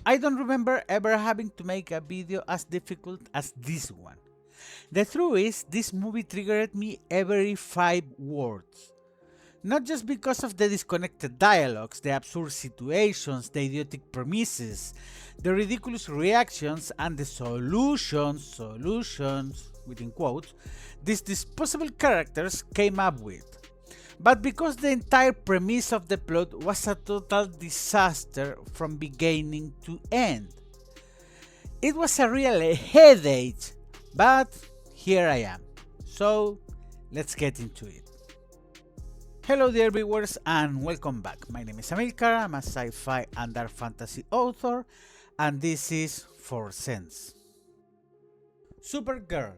I don't remember ever having to make a video as difficult as this one. The truth is, this movie triggered me every 5 words. Not just because of the disconnected dialogues, the absurd situations, the idiotic premises, the ridiculous reactions, and the solutions, within quotes, these disposable characters came up with, but because the entire premise of the plot was a total disaster from beginning to end. It was a real headache, but here I am. So let's get into it. Hello dear viewers and welcome back. My name is Amilcar, I'm a sci-fi and dark fantasy author, and this is 4 Cents. Supergirl,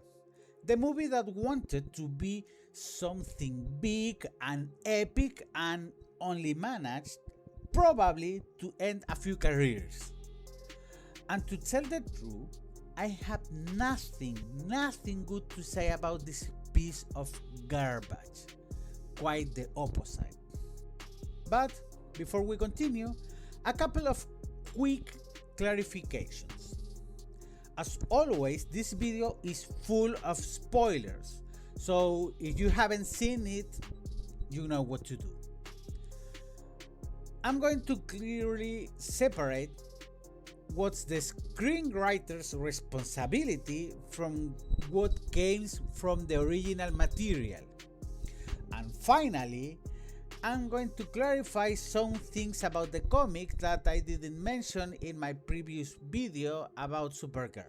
the movie that wanted to be something big and epic and only managed probably to end a few careers. And to tell the truth, I have nothing good to say about this piece of garbage. Quite the opposite. But before we continue, a couple of quick clarifications. As always, this video is full of spoilers, so if you haven't seen it, you know what to do. I'm going to clearly separate what's the screenwriter's responsibility from what came from the original material. And finally, I'm going to clarify some things about the comic that I didn't mention in my previous video about Supergirl.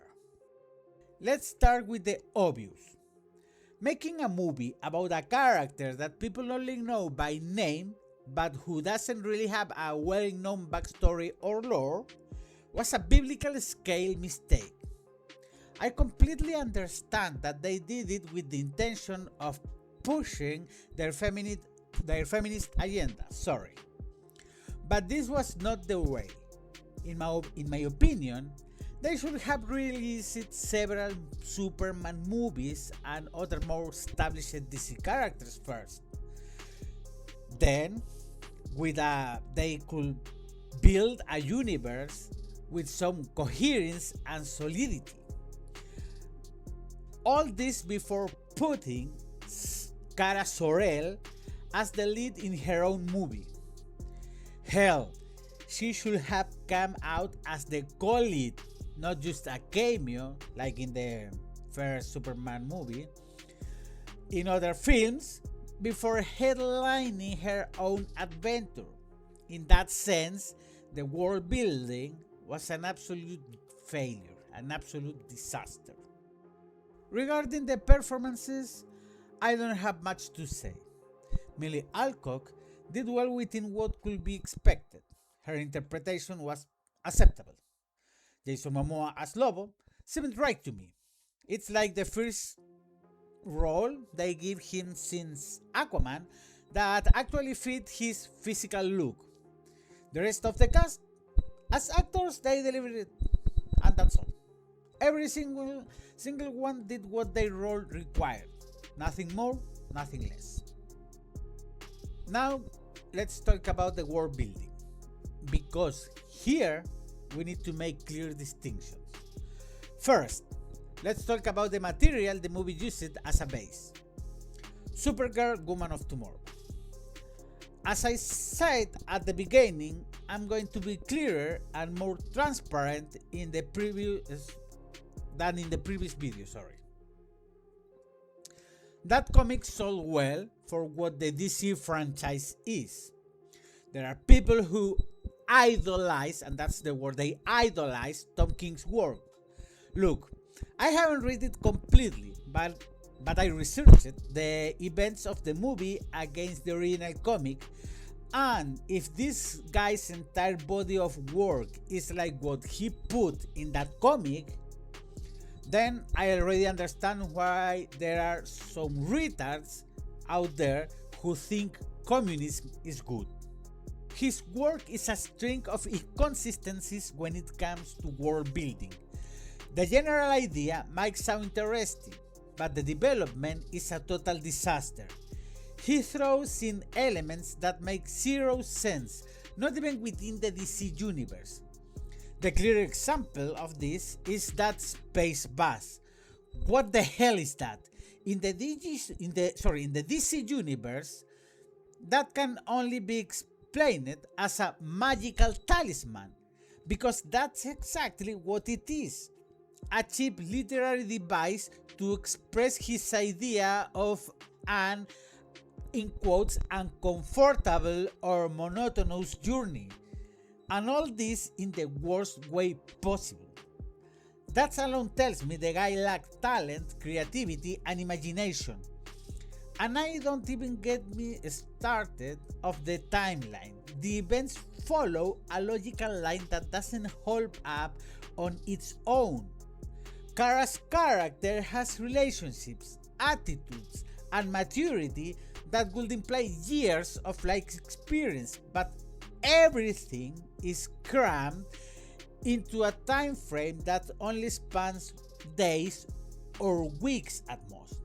Let's start with the obvious. Making a movie about a character that people only know by name but who doesn't really have a well-known backstory or lore was a biblical scale mistake. I completely understand that they did it with the intention of pushing their feminist agenda, but this was not the way. In my opinion, they should have released several Superman movies and other more established DC characters first. Then, they could build a universe with some coherence and solidity. All this before putting Kara Zor-El as the lead in her own movie. Hell, she should have come out as the co-lead, not just a cameo like in the first Superman movie, in other films, before headlining her own adventure. In that sense, the world building was an absolute failure, an absolute disaster. Regarding the performances, I don't have much to say. Millie Alcock did well within what could be expected. Her interpretation was acceptable. Jason Momoa as Lobo seemed right to me. It's like the first role they give him since Aquaman that actually fit his physical look. The rest of the cast, as actors, they delivered it, and that's all. Every single one did what their role required. Nothing more, nothing less. Now, let's talk about the world building, because here we need to make clear distinctions. First, let's talk about the material the movie used as a base. Supergirl, Woman of Tomorrow. As I said at the beginning, I'm going to be clearer and more transparent than in the previous video. That comic sold well for what the DC franchise is. There are people who idolize, and that's the word, they idolize Tom King's work. Look, I haven't read it completely, but I researched the events of the movie against the original comic, and if this guy's entire body of work is like what he put in that comic, then I already understand why there are some retards out there who think communism is good. His work is a string of inconsistencies when it comes to world building. The general idea might sound interesting, but the development is a total disaster. He throws in elements that make zero sense, not even within the DC universe. The clear example of this is that space bus. What the hell is that? In the DC universe, that can only be explained as a magical talisman, because that's exactly what it is. A cheap literary device to express his idea of an, in quotes, uncomfortable or monotonous journey. And all this in the worst way possible. That alone tells me the guy lacked talent, creativity, and imagination. And I don't even get me started of the timeline. The events follow a logical line that doesn't hold up on its own. Kara's character has relationships, attitudes, and maturity that would imply years of life experience, but everything is crammed into a time frame that only spans days or weeks at most.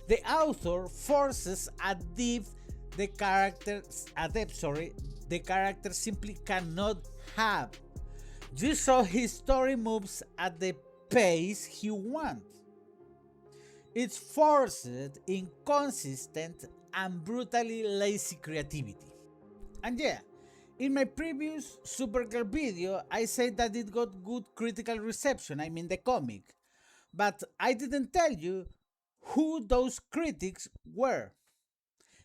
The author forces a depth the character simply cannot have. Just so his story moves at the pace he wants. It's forced, inconsistent, and brutally lazy creativity. And yeah, in my previous Supergirl video, I said that it got good critical reception, the comic. But I didn't tell you who those critics were.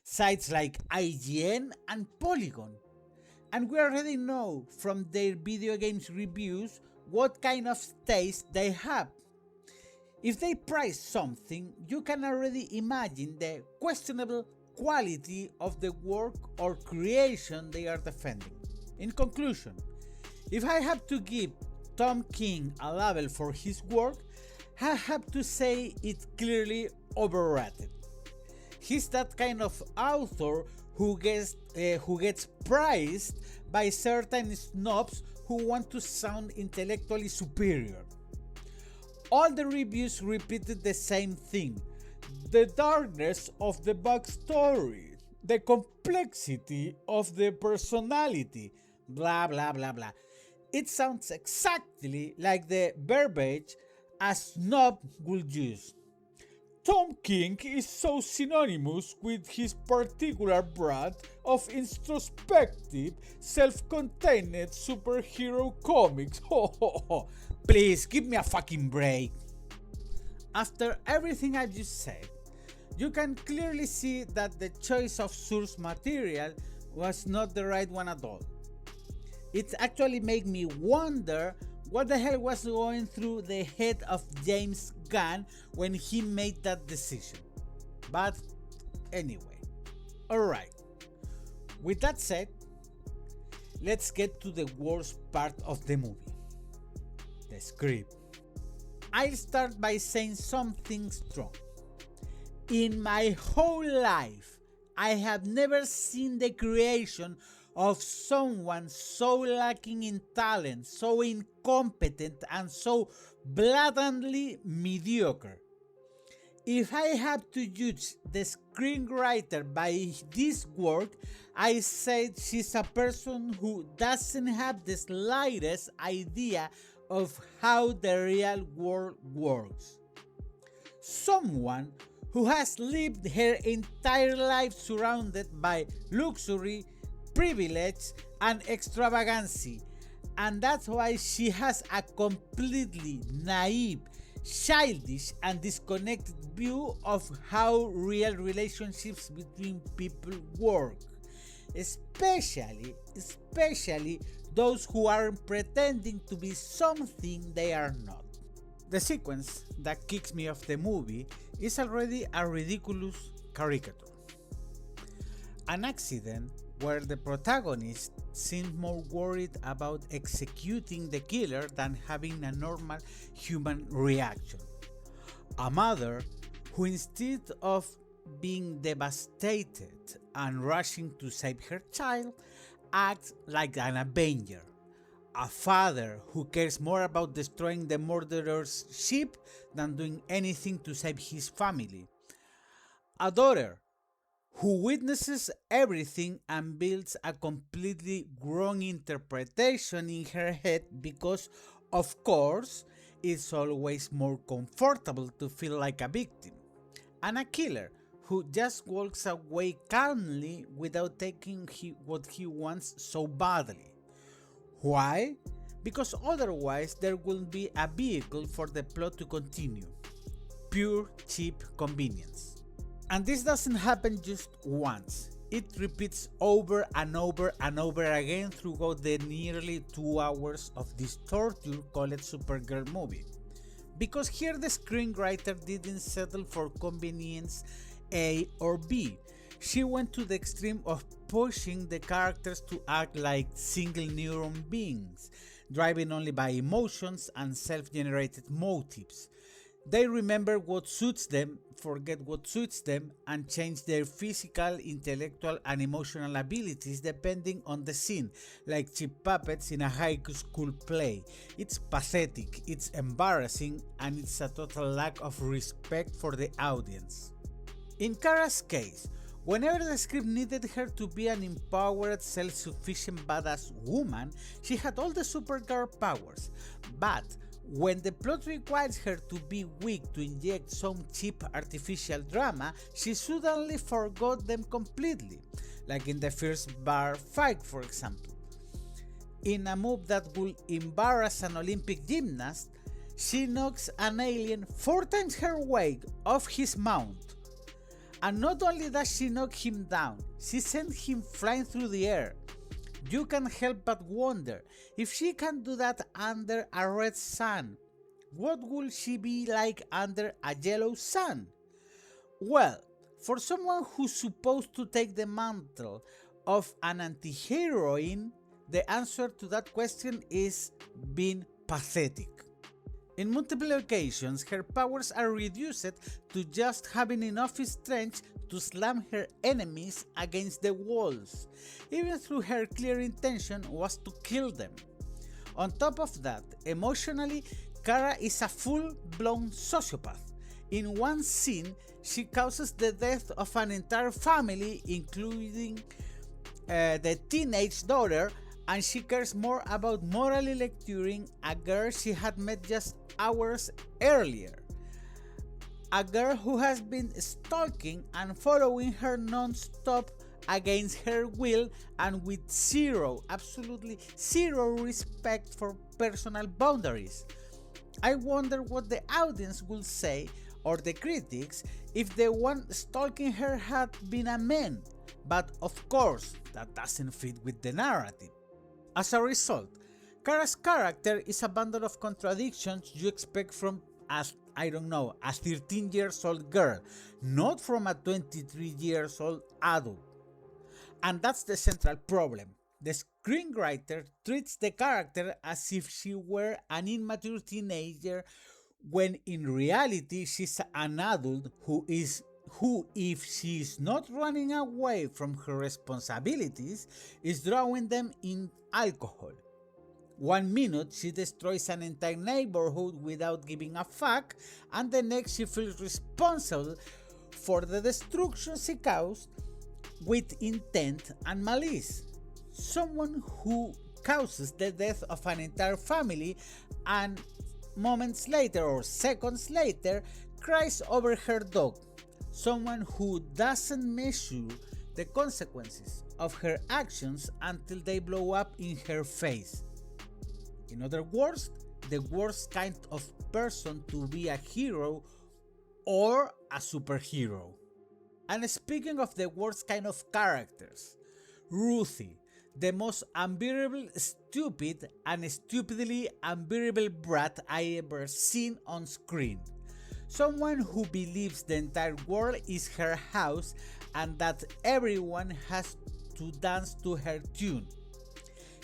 Sites like IGN and Polygon. And we already know from their video games reviews what kind of taste they have. If they price something, you can already imagine the questionable quality of the work or creation they are defending. In conclusion, if I have to give Tom King a label for his work, I have to say it's clearly overrated. He's that kind of author who gets prized by certain snobs who want to sound intellectually superior. All the reviews repeated the same thing: the darkness of the backstory, the complexity of the personality, blah blah blah blah. It sounds exactly like the verbiage a snob would use. Tom King is so synonymous with his particular brand of introspective, self-contained superhero comics. Please, give me a fucking break. After everything I've just said, you can clearly see that the choice of source material was not the right one at all. It actually made me wonder what the hell was going through the head of James Gunn when he made that decision. But anyway, alright. With that said, let's get to the worst part of the movie: the script. I'll start by saying something strong. In my whole life, I have never seen the creation of someone so lacking in talent, so incompetent, and so blatantly mediocre. If I have to judge the screenwriter by this work, I say she's a person who doesn't have the slightest idea of how the real world works. Someone who has lived her entire life surrounded by luxury, privilege, and extravagancy, and that's why she has a completely naive, childish, and disconnected view of how real relationships between people work, especially those who aren't pretending to be something they are not. The sequence that kicks me off the movie is already a ridiculous caricature. An accident where the protagonist seems more worried about executing the killer than having a normal human reaction. A mother who, instead of being devastated and rushing to save her child, acts like an avenger. A father who cares more about destroying the murderer's ship than doing anything to save his family. A daughter who witnesses everything and builds a completely wrong interpretation in her head because, of course, it's always more comfortable to feel like a victim. And a killer who just walks away calmly without taking what he wants so badly. Why? Because otherwise there will be a vehicle for the plot to continue. Pure cheap convenience. And this doesn't happen just once. It repeats over and over and over again throughout the nearly 2 hours of this torture called Supergirl movie. Because here the screenwriter didn't settle for convenience A or B. She went to the extreme of pushing the characters to act like single neuron beings, driven only by emotions and self-generated motives. They remember what suits them, forget what suits them, and change their physical, intellectual, and emotional abilities depending on the scene, like cheap puppets in a high school play. It's pathetic, it's embarrassing, and it's a total lack of respect for the audience. In Kara's case, whenever the script needed her to be an empowered, self-sufficient badass woman, she had all the Supergirl powers, but when the plot requires her to be weak to inject some cheap artificial drama, she suddenly forgot them completely, like in the first bar fight, for example. In a move that will embarrass an Olympic gymnast, she knocks an alien 4 times her weight off his mount. And not only does she knock him down, she sends him flying through the air. You can't help but wonder, if she can do that under a red sun, what would she be like under a yellow sun? Well, for someone who's supposed to take the mantle of an anti-heroine, the answer to that question is being pathetic. In multiple occasions, her powers are reduced to just having enough strength to slam her enemies against the walls, even though her clear intention was to kill them. On top of that, emotionally, Kara is a full-blown sociopath. In one scene, she causes the death of an entire family, including the teenage daughter, and she cares more about morally lecturing a girl she had met just hours earlier. A girl who has been stalking and following her non-stop against her will and with absolutely zero respect for personal boundaries. I wonder what the audience will say, or the critics, if the one stalking her had been a man, but of course that doesn't fit with the narrative. As a result, Kara's character is a bundle of contradictions you expect from a 13 years old girl, not from a 23 years old adult. And that's the central problem. The screenwriter treats the character as if she were an immature teenager, when in reality she's an adult who, if she is not running away from her responsibilities, is drowning them in alcohol. 1 minute she destroys an entire neighborhood without giving a fuck, and the next she feels responsible for the destruction she caused with intent and malice. Someone who causes the death of an entire family and moments later or seconds later cries over her dog. Someone who doesn't measure the consequences of her actions until they blow up in her face. In other words, the worst kind of person to be a hero or a superhero. And speaking of the worst kind of characters, Ruthie, the most unbearable, stupid, and stupidly unbearable brat I ever seen on screen. Someone who believes the entire world is her house and that everyone has to dance to her tune.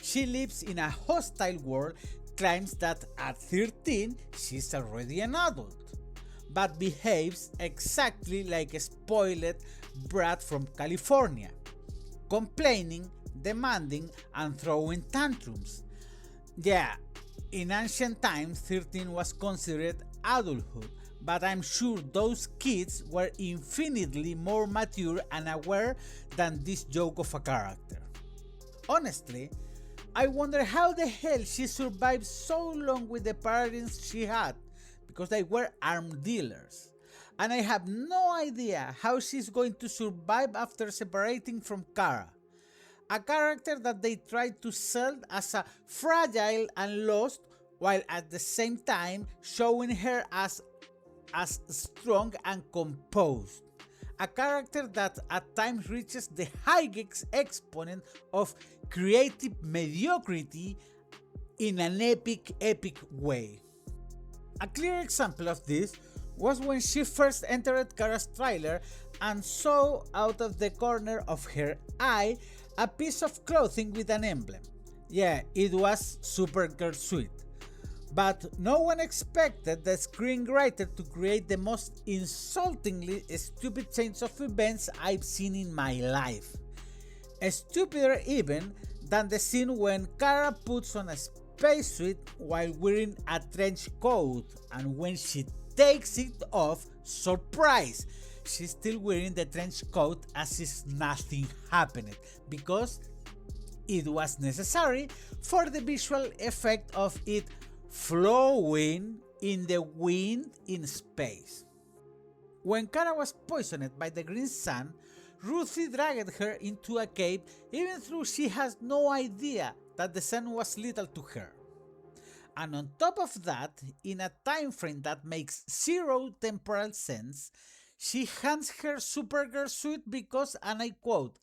She lives in a hostile world, claims that at 13 she's already an adult, but behaves exactly like a spoiled brat from California, complaining, demanding, and throwing tantrums. Yeah, in ancient times 13 was considered adulthood, but I'm sure those kids were infinitely more mature and aware than this joke of a character. Honestly, I wonder how the hell she survived so long with the parents she had, because they were armed dealers. And I have no idea how she's going to survive after separating from Kara, a character that they tried to sell as a fragile and lost, while at the same time showing her as strong and composed. A character that at times reaches the highest exponent of creative mediocrity in an epic way. A clear example of this was when she first entered Kara's trailer and saw out of the corner of her eye a piece of clothing with an emblem. Yeah, it was Supergirl suit. But no one expected the screenwriter to create the most insultingly stupid change of events I've seen in my life. Stupider even than the scene when Kara puts on a spacesuit while wearing a trench coat, and when she takes it off, surprise! She's still wearing the trench coat as if nothing happened, because it was necessary for the visual effect of it flowing in the wind in space. When Kara was poisoned by the green sun, Ruthie dragged her into a cave even though she has no idea that the sun was lethal to her. And on top of that, in a time frame that makes zero temporal sense, she hands her Supergirl suit because, and I quote,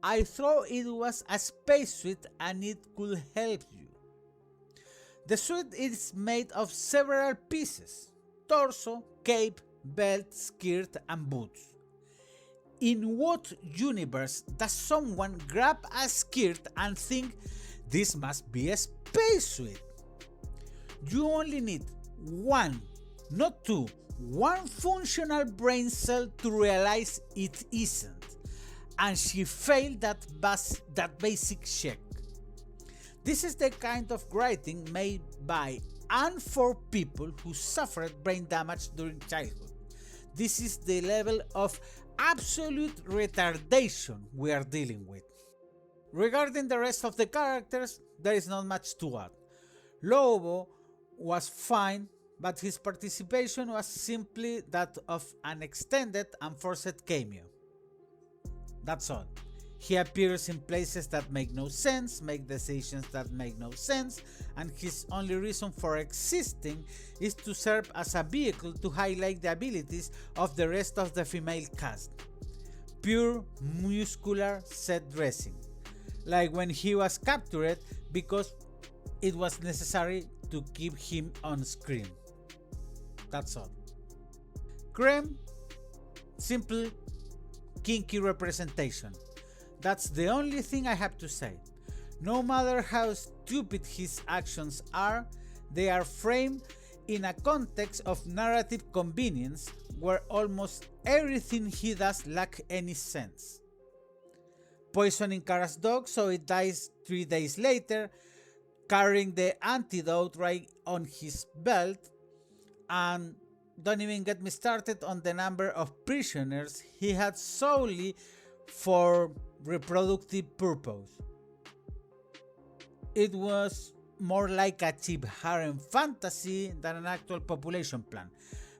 "I thought it was a spacesuit and it could help you." The suit is made of several pieces: torso, cape, belt, skirt, and boots. In what universe does someone grab a skirt and think this must be a spacesuit? You only need one, not two, one functional brain cell to realize it isn't, and she failed that basic check. This is the kind of writing made by and for people who suffered brain damage during childhood. This is the level of absolute retardation we are dealing with. Regarding the rest of the characters, there is not much to add. Lobo was fine, but his participation was simply that of an extended and forced cameo. That's all. He appears in places that make no sense, make decisions that make no sense, and his only reason for existing is to serve as a vehicle to highlight the abilities of the rest of the female cast. Pure muscular set dressing, like when he was captured because it was necessary to keep him on screen. That's all. Creme, simple, kinky representation. That's the only thing I have to say. No matter how stupid his actions are, they are framed in a context of narrative convenience where almost everything he does lacks any sense. Poisoning Kara's dog so it dies 3 days later, carrying the antidote right on his belt, and don't even get me started on the number of prisoners he had solely for reproductive purpose. It was more like a cheap harem fantasy than an actual population plan,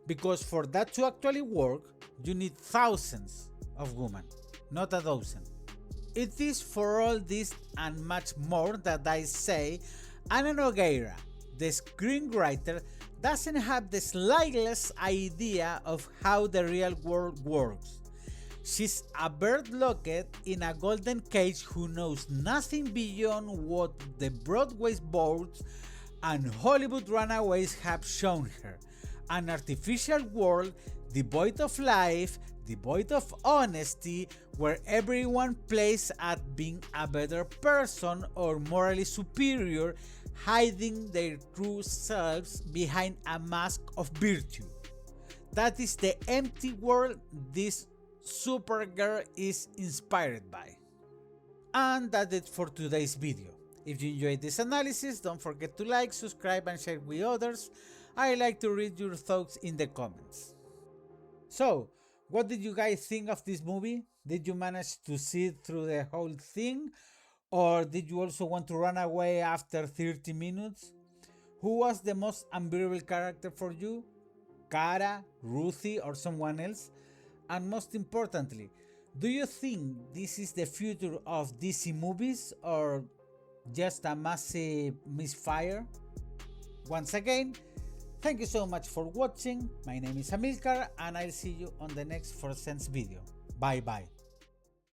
because for that to actually work, you need thousands of women, not a dozen. It is for all this and much more that I say Ana Nogueira, the screenwriter, doesn't have the slightest idea of how the real world works. She's a bird locked in a golden cage who knows nothing beyond what the Broadway boards and Hollywood runaways have shown her. An artificial world devoid of life, devoid of honesty, where everyone plays at being a better person or morally superior, hiding their true selves behind a mask of virtue. That is the empty world this Supergirl is inspired by. And that's it for today's video. If you enjoyed this analysis, don't forget to like, subscribe and share with others. I like to read your thoughts in the comments. So, what did you guys think of this movie? Did you manage to see through the whole thing? Or did you also want to run away after 30 minutes? Who was the most unbearable character for you? Kara, Ruthie, or someone else? And most importantly, do you think this is the future of DC movies or just a massive misfire? Once again, thank you so much for watching. My name is Amilcar and I'll see you on the next 4 Cents video. Bye bye.